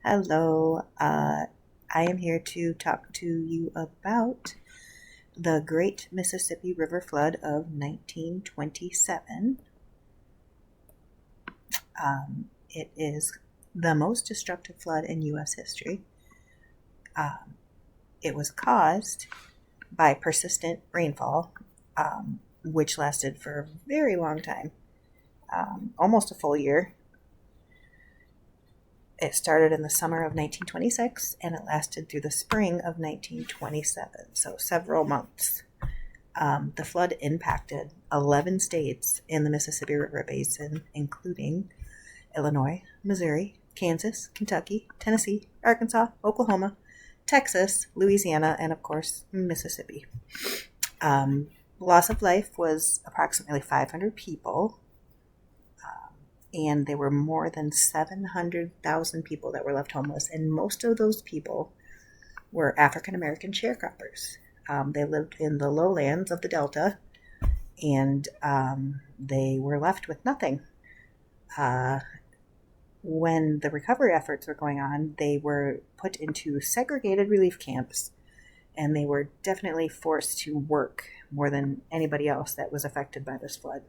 Hello. I am here to talk to you about the Great Mississippi River Flood of 1927. It is the most destructive flood in U.S. history. Um, it was caused by persistent rainfall, which lasted for a very long time, almost a full year. It started in the summer of 1926 and it lasted through the spring of 1927, so several months. The flood impacted 11 states in the Mississippi River Basin, including Illinois, Missouri, Kansas, Kentucky, Tennessee, Arkansas, Oklahoma, Texas, Louisiana, and of course, Mississippi. Loss of life was approximately 500 people, and there were more than 700,000 people that were left homeless, and most of those people were African American sharecroppers. They lived in the lowlands of the Delta, and they were left with nothing. When the recovery efforts were going on, they were put into segregated relief camps, and they were definitely forced to work more than anybody else that was affected by this flood.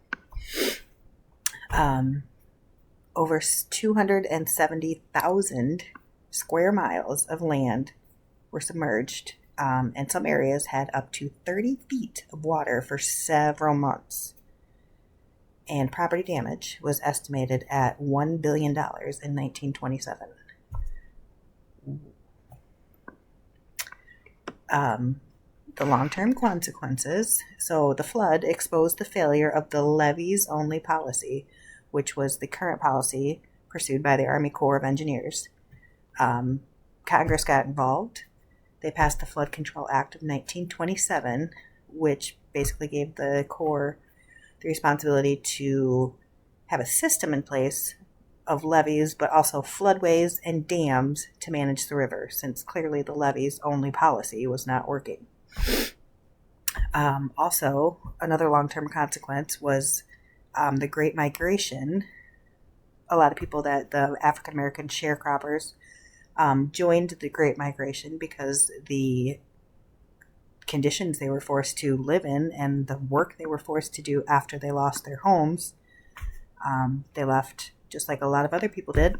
Over 270,000 square miles of land were submerged, and some areas had up to 30 feet of water for several months. And property damage was estimated at $1 billion in 1927. The long-term consequences. So the flood exposed the failure of the levees-only policy, which was the current policy pursued by the Army Corps of Engineers. Congress got involved. They passed the Flood Control Act of 1927, which basically gave the Corps the responsibility to have a system in place of levees, but also floodways and dams to manage the river, since clearly the levees-only policy was not working. Also, another long-term consequence was the Great Migration. A lot of people the African American sharecroppers joined the Great Migration because the conditions they were forced to live in and the work they were forced to do after they lost their homes, they left, just like a lot of other people did,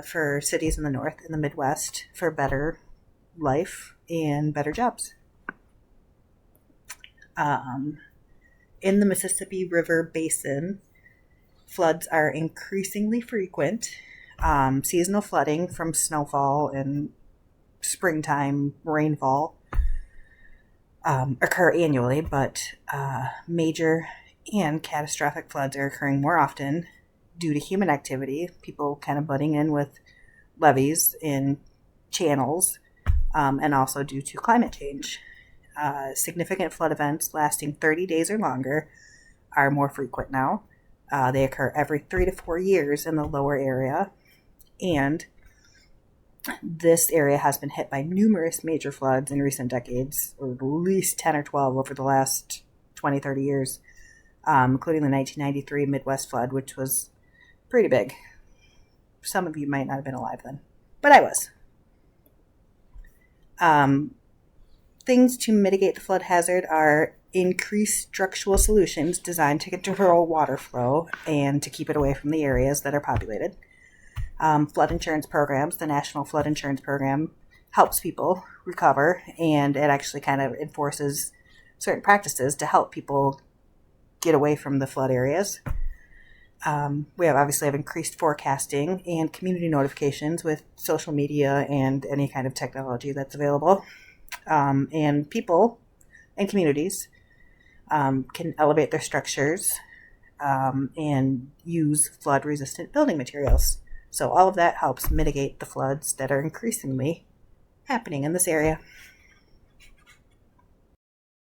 for cities in the North and the Midwest for better life and better jobs. In the Mississippi River Basin, floods are increasingly frequent. Seasonal flooding from snowfall and springtime rainfall occur annually, but major and catastrophic floods are occurring more often due to human activity, people kind of butting in with levees in channels, and also due to climate change. Significant flood events lasting 30 days or longer are more frequent now. They occur every 3 to 4 years in the lower area, and this area has been hit by numerous major floods in recent decades, or at least 10 or 12 over the last 20, 30 years, including the 1993 Midwest flood, which was pretty big. Some of you might not have been alive then, but I was. Things to mitigate the flood hazard are increased structural solutions designed to control water flow and to keep it away from the areas that are populated. Flood insurance programs, the National Flood Insurance Program, helps people recover, and it actually kind of enforces certain practices to help people get away from the flood areas. We obviously have increased forecasting and community notifications with social media and any kind of technology that's available. And people and communities can elevate their structures and use flood-resistant building materials. So all of that helps mitigate the floods that are increasingly happening in this area.